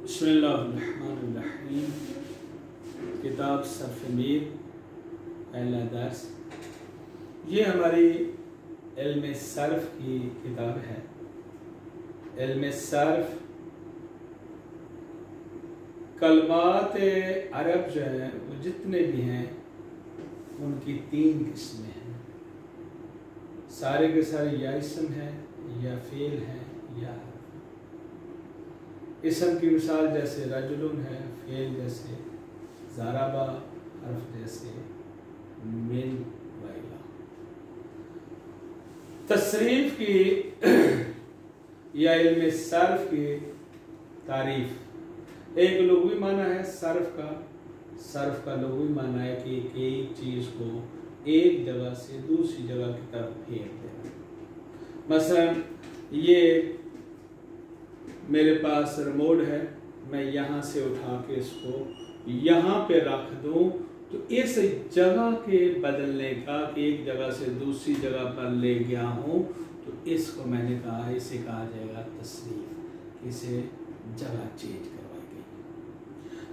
बिस्मिल्लाहिर्रहमानिर्रहीम। किताब सर्फ मीर पहला दर्स। ये हमारी इल्म सर्फ की किताब है। इल्म सर्फ कलमात अरब जो हैं वो जितने भी हैं उनकी 3 किस्में हैं। सारे के सारे या इसम है या फेल है या इसम की मिसाल जैसे रजुलन है, फेल जैसे ज़ारबा, हर्फ जैसे मिन वगैरह। तसरीफ की या इल्म सर्फ की तारीफ। एक लुग़वी माना है सर्फ का लुग़वी माना है कि एक चीज़ को एक जगह से दूसरी जगह की तरफ फेंक देना। मसलन ये मेरे पास रिमोट है, मैं यहाँ से उठा के इसको यहाँ पे रख दूँ तो इस जगह के बदलने का, एक जगह से दूसरी जगह पर ले गया हूँ, तो इसको मैंने कहा, इसे कहा जाएगा तसरीफ। इसे जगह चेंज करवाई गई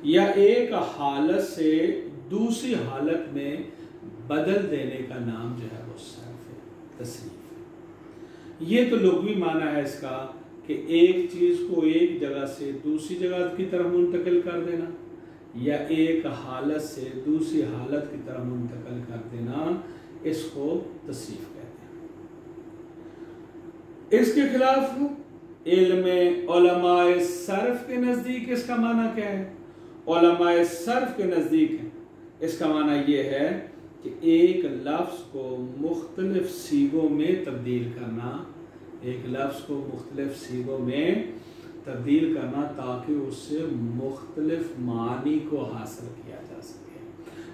या एक हालत से दूसरी हालत में बदल देने का नाम जो है वो सर्फ है, तसरीफ। ये तो लुग़वी माना है इसका कि एक चीज़ को एक जगह से दूसरी जगह की तरफ मुंतकिल कर देना या एक हालत से दूसरी हालत की तरफ मुंतकिल कर देना, इसको तसरीफ कहते हैं। इसके खिलाफ इल्म उलमाए सर्फ के नज़दीक इसका माना क्या है? उलमाए सर्फ के नज़दीक इसका माना ये है कि एक लफ्ज़ को मुख्तलिफ सीगों में तब्दील करना, एक लफ्ज़ को मुख्तलिफ सीगों में तब्दील करना ताकि उससे मुख्तलिफ मानी को हासिल किया जा सके।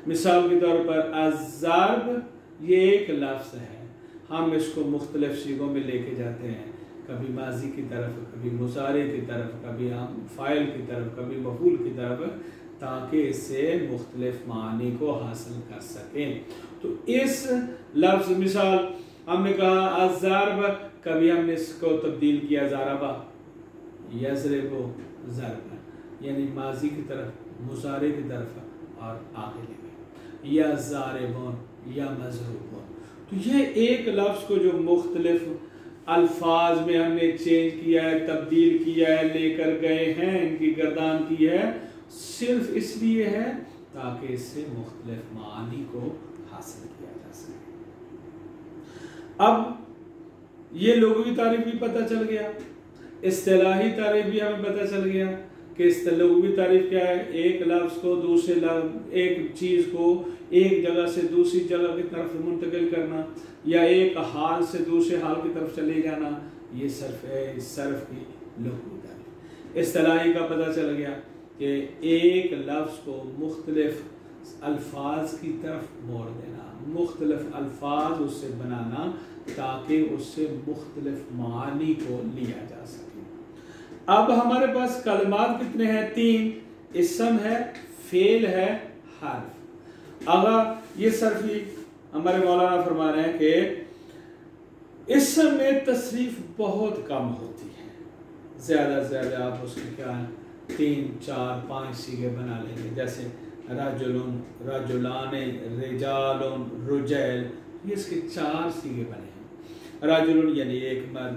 मिसाल के तौर पर अज़्ज़र्ब ये एक लफ्ज़ है, हम इसको मुख्तलिफ सीगों में लेके जाते हैं, कभी माजी की तरफ, कभी मुज़ारे की तरफ, कभी हम फ़ाइल की तरफ, कभी मफ़ूल की तरफ, ताकि इससे मुख्तलिफ मानी को हासिल कर सकें। तो इस लफ्ज़ मिसाल हमने कहा अज़्ज़र्ब, कभी हमने इसको तब्दील किया ज़ारबा, यज़रिबु ज़रबन, यानी माजी की तरफ, मुज़ारे की तरफ और आगे ले गए, या ज़ारिबुन या मज़रूबुन। तो ये एक लफ्ज़ को जो मुख्तलिफ अल्फाज में हमने चेंज किया है, तब्दील किया है, लेकर गए हैं, इनकी गर्दान की है, सिर्फ इसलिए है ताकि इससे मुख्तलिफ मानी को हासिल किया जा सके। अब ये लुग़वी तारीफ भी पता चल गया, इस्तिलाही तारीफ भी हमें पता चल गया कि लुग़वी तारीफ क्या है? एक लफ्ज़ को दूसरे एक चीज़ को एक जगह से दूसरी जगह की तरफ मुंतकिल करना या एक हाल से दूसरे हाल की तरफ चले जाना, ये सर्फ है। इस सर्फ की लुग़वी तारीफ। इस्तिलाही का पता चल गया कि एक लफ्ज़ को मुख्तलिफ अल्फाज की तरफ मोड़ देना, मुख्तलिफ अल्फाज उससे बनाना ताकि उससे मुख्तलिफ मानी को लिया जा सके। अब हमारे पास कलमात कितने हैं? 3। इसम है, फेल है, हर्फ। अगर ये सर्फी हमारे मौलाना फरमा रहे हैं कि इसम में तसरीफ बहुत कम होती है, ज़्यादा से ज़्यादा आप उसके क्या 3, 4, 5 सीगे बना लेंगे, जैसे रजुलन, रजुलाने, रिजालुन, रुजैल, ये इसके 4 सीगे बने हैं। रजुलन यानी एक मर्द,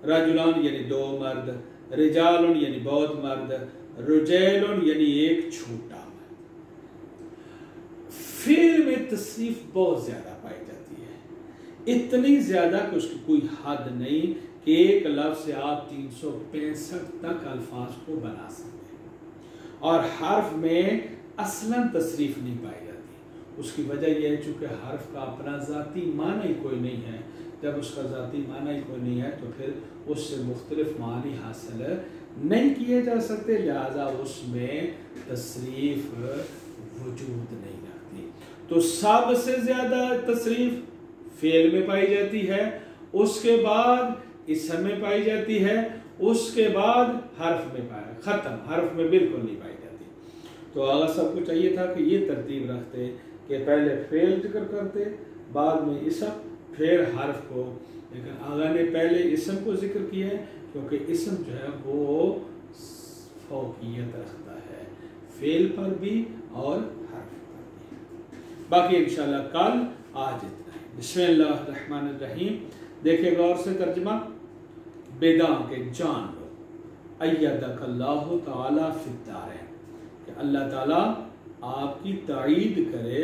रजुलान यानी 2 मर्द, रिजालुन यानी बहुत मर्द, रुजैलुन यानी एक छोटा मर्द। फेल में तसरीफ बहुत ज्यादा पाई जाती है, इतनी ज्यादा कि उसकी कोई हद नहीं कि एक लफ्ज़ से आप 365 तक अल्फाज को बना सकते हैं। और हर्फ में असलन तसरीफ नहीं पाई जाती। उसकी वजह यह है चूँकि हर्फ का अपना ज़ाती माना ही कोई नहीं है। जब उसका ज़ाती माना ही कोई नहीं है तो फिर उससे मुख्तलिफ मानी हासिल नहीं किए जा सकते, लिहाजा उसमें तसरीफ वजूद नहीं रखती। तो सबसे ज़्यादा तसरीफ फेल में पाई जाती है, उसके बाद इसम में पाई जाती है, उसके बाद हर्फ में पाया, ख़त्म, हर्फ में बिल्कुल नहीं पाई जाती। तो अगर सबको चाहिए था कि ये तरतीब रखते कि पहले फेल जिक्र करते, बाद में इसम, फिर हर्फ को, लेकिन आगा ने पहले इसम को जिक्र किया है क्योंकि इसम जो है वो فوقیت رکھتا ہے، فعل پر بھی اور حرف پر بھی۔ باقی انشاءاللہ کل، آج اتنا ہے۔ بسم اللہ الرحمن الرحیم۔ دیکھیں غور سے ترجمہ، بیداں کے جان لو، ایدک اللہ تعالیٰ فی الدارین، کہ اللہ تعالیٰ آپ کی تائید کرے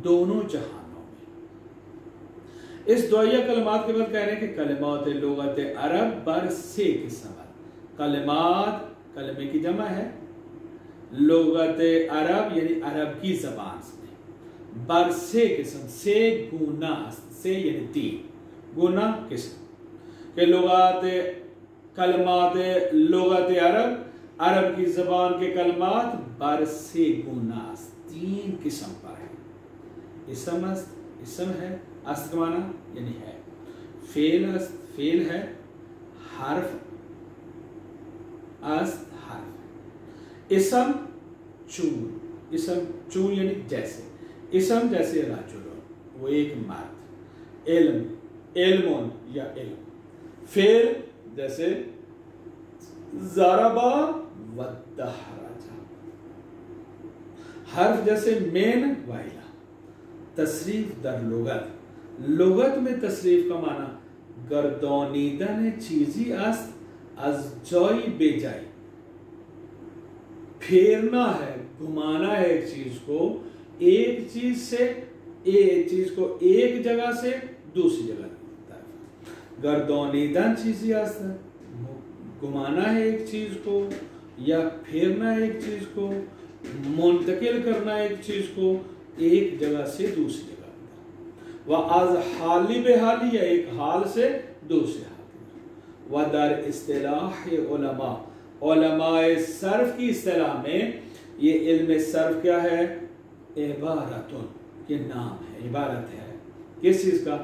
دونوں جہانوں میں۔ اس دعائیہ کلمات کے بعد کہہ رہے ہیں کہ کلمات لغت عرب بر سے قسم، کلمات کلمے کی جمع ہے، لغت عرب یعنی عرب کی زبان سے، بر سے قسم، سے گونا، سے یعنی تین، گونا قسم، کہ کلمات لغت عرب کی زبان کے کلمات بر سے گونا، تین قسم پر ہے۔ اسم است، اسم ہے، است کا معنی یعنی ہے، فعل است، فعل ہے، حرف است، حرف، اسم چون، اسم چون یعنی جیسے، اسم جیسے رجلون، وہ ایک مرد، علم، علمون یا علم، فعل جیسے ضربا ودحرجا، حرف جیسے مین وائلا۔ تصریف در لغت، لغت میں تصریف کا معنی گردانیدن چیزی است از جائی بے جائی، پھیرنا ہے، گھمانا ہے ایک چیز کو، ایک چیز سے ایک چیز کو ایک جگہ سے دوسری جگہ طرف، گردانیدن چیزی است، گھمانا ہے ایک چیز کو یا پھیرنا ہے ایک چیز کو، منتقل کرنا ہے ایک چیز کو ایک جگہ سے دوسری جگہ، وَاَذْ حَالِ بِحَالِ یا ایک حال سے دوسرے حال، وَدَرْ اصطلاح علماء، علماء صرف کی اصطلاح میں یہ علم صرف کیا ہے؟ عبارتن، یہ نام ہے، عبارت ہے کس چیز کا؟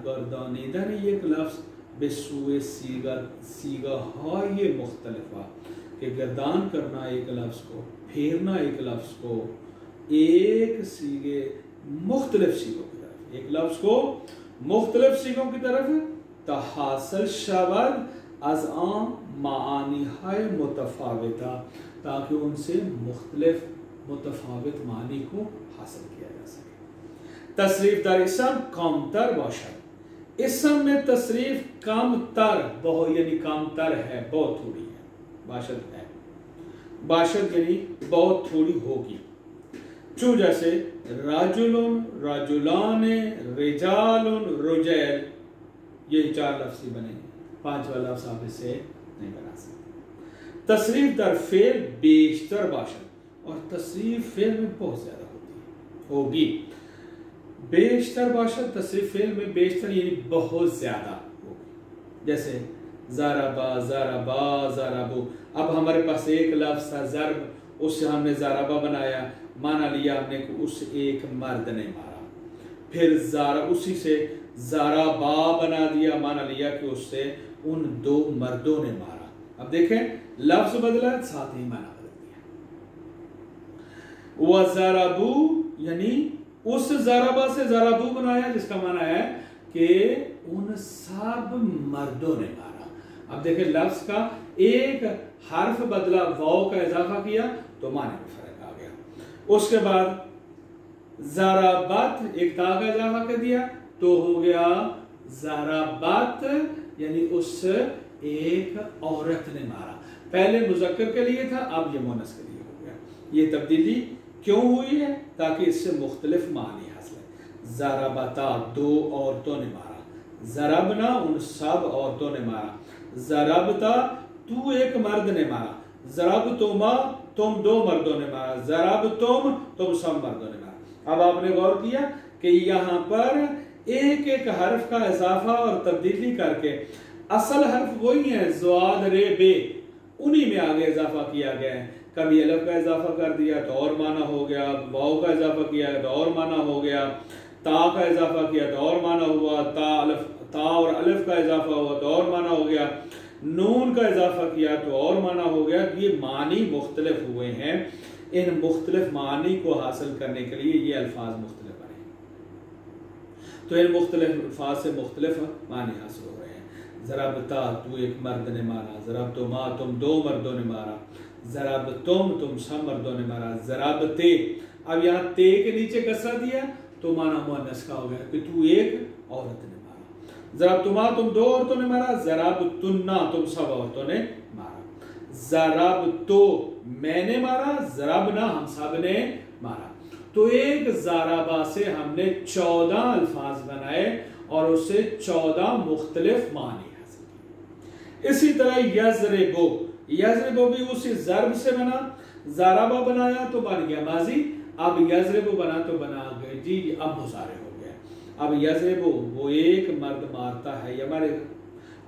گردانیدن ایک لفظ بسوء سیغہ های مختلفہ، کہ گردان کرنا ایک لفظ کو، پھیرنا ایک لفظ کو ایک سیغے مختلف سیغوں کی طرف، ایک لفظ کو مختلف سیغوں کی طرف، تحاصل شود از آن معانی های متفاوتہ، تاکہ ان سے مختلف متفاوت معنی کو حاصل کیا جا سکے۔ تصریف در اسم کم تر باشد، اسم میں تصریف کم تر، بہت یعنی کم تر ہے، بہت تھوڑی ہے، باشد ہے، باشد یعنی بہت تھوڑی ہوگی، چون جیسے رجل، رجلان، رجال، رجال، یہ چار لفظ بنے، پانچواں لفظ آپ اس سے نہیں بنا سکتے۔ تصریف در فعل بیشتر باشد، اور تصریف فعل میں بہت زیادہ ہوگی، بیشتر باشد، تصریف فعل میں بیشتر یعنی بہت زیادہ ہوگی، جیسے ضربا، ضربا، ضربو، اب ہمارے پاس ایک لفظ تھا ضرب، اس سے ہم نے ضربا بنایا، مانا لیا ہم نے کہ اس ایک مرد نے مارا، پھر اسی سے ضربا بنا دیا، مانا لیا کہ اس سے ان دو مردوں نے مارا۔ اب دیکھیں لفظ بدلا، ساتھ ہی مانا بدل دیا۔ وَضَرَبُوا یعنی اس ضربا سے ضربو بنایا، جس کا معنی ہے کہ ان سب مردوں نے مارا۔ اب دیکھیں لفظ کا ایک حرف بدلا، واو کا اضافہ کیا تو معنی میں فرق آ گیا۔ اس کے بعد ضربت، ایک تا کا اضافہ کر دیا تو ہو گیا ضربت، یعنی اس ایک عورت نے مارا، پہلے مذکر کے لیے تھا، اب یہ مؤنث کے لیے ہو گیا۔ یہ تبدیلی کیوں ہوئی ہے؟ تاکہ اس سے مختلف معنی حاصل ہے۔ ضربتا، دو عورتوں نے مارا، ضربنا، ان سب عورتوں نے مارا، ضربتا، تو ایک مرد نے مارا، ضربتما، تم دو مردوں نے مارا، ضربتم، تم سب مردوں نے مارا۔ اب آپ نے غور کیا کہ یہاں پر ایک ایک حرف کا اضافہ اور تبدیلی کر کے اصل حرف وہی ہیں، زواد، رے، بے، انہی میں آگے اضافہ کیا گیا ہے۔ کبھی الف کا اضافہ کر دیا تو اور معنی ہو گیا، واو کا اضافہ کیا تو اور معنی ہو گیا، تا کا اضافہ کیا تو اور معنی ہوا، تا اور الف کا اضافہ ہوا تو اور معنی ہو گیا، نون کا اضافہ کیا تو اور معنی ہو گیا۔ یہ معنی مختلف ہوئے ہیں، ان مختلف معنی کو حاصل کرنے کے لیے یہ الفاظ مختلف بنے، تو ان مختلف الفاظ سے مختلف معنی حاصل ہو رہے ہیں۔ ضربتا، تو ایک مرد نے مارا، ضربتما، تم دو مردوں نے مارا، ज़रबतुम तुम सब मर्दों ने मारा, ज़रबते, अब यहाँ ते के नीचे कसरा दिया तो माना मुअन्नस का हो गया कि तू एक औरत ने मारा। ज़रबतुमा तुम दो औरतों ने मारा, ज़रबतुन्ना तुम सब औरतों ने मारा। ज़रबतो मैंने मारा, ज़रबना हम सब ने मारा। तो एक ज़राबा से हमने 14 अल्फाज बनाए और उससे 14 मुख्तलिफ मानी हासिल किए। इसी तरह यज़रिबो, यज़रिबो भी उसी ज़र्ब से बना, ज़राबा बनाया तो बन गया माजी, अब यज़रिबो बना तो बना गए जी अब मुज़ारे हो गया। अब यज़रिबो वो एक मर्द मारता है या मारेगा।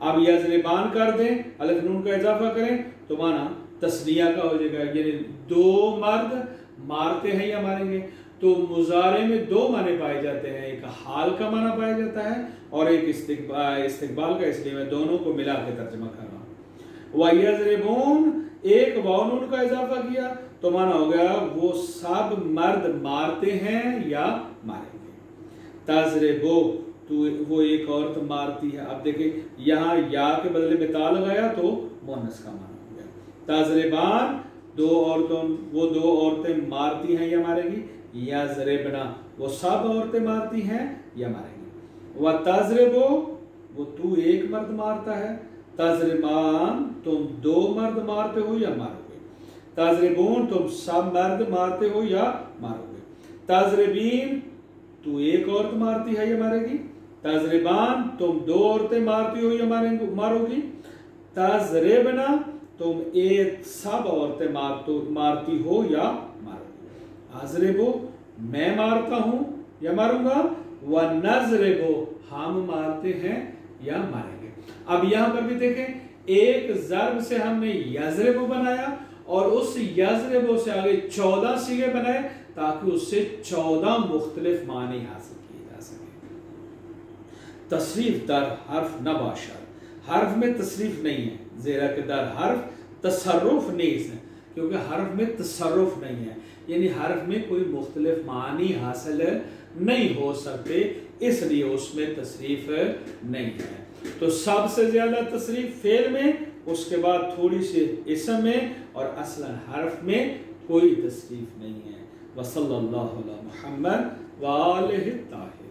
अब यज़रिबान कर दें, अलिफ नून का इजाफा करें तो माना तस्निया का हो जाएगा, यानी दो मर्द मारते हैं या मारेंगे। तो मुजारे में दो माने पाए जाते हैं, एक हाल का माना पाया जाता है और एक इस्तिकबाल का, इसलिए मैं दोनों को मिला के तर्जमा कर रहा हूँ। वयज़रिबून एक वाव नून का इजाफा किया तो माना हो गया वो सब मर्द मारते हैं या मारेंगे। तज़रिबो तो वो एक औरत मारती है। अब देखें यहाँ या के बदले में ता लगाया तो मुअन्नस का माना हो गया। तज़रिबान दो औरतों, वो दो औरतें मारती हैं या मारेंगी। यज़रिबना वो सब औरतें मारती हैं या मारेंगी। व तज़रिबो वो तू एक मर्द मारता है। तज़रिबान तुम दो मर्द मारते हो या मारोगे। तज़रिबून तुम सब मर्द मारते हो या मारोगे। तज़रिबीन तू एक औरत मारती है या मारेगी। तज़रिबान तुम दो औरतें मारती हो या मारोगी। तज़रिबना तुम एक सब औरतें मारती हो या मारोगी। अज़रिबो मैं मारता हूं या मारूंगा, व नज़रिबो हम मारते हैं या मारेंगे। अब यहां पर भी देखें एक ज़र्ब से हमने यज़रिबो बनाया और उस यज़रिबो से आगे 14 सीगे बनाए ताकि उससे 14 मुख्तलिफ मानी हासिल किए जा सके। तसरीफ दर हर्फ न बाशर, हर्फ में तसरीफ नहीं है, ज़ेरा के दर हर्फ तसर्रुफ नीज़ है, क्योंकि हर्फ में तसर्रुफ नहीं है, यानी हर्फ में कोई मुख्तलिफ मानी हासिल नहीं हो सकते, इसलिए उसमें तसरीफ नहीं है। तो सबसे ज्यादा तसरीफ फेल में, उसके बाद थोड़ी सी इसम में और असलन हर्फ में कोई तसरीफ नहीं है। वसल्लल्लाहु अला मुहम्मद व आलिहि ताहिरीन।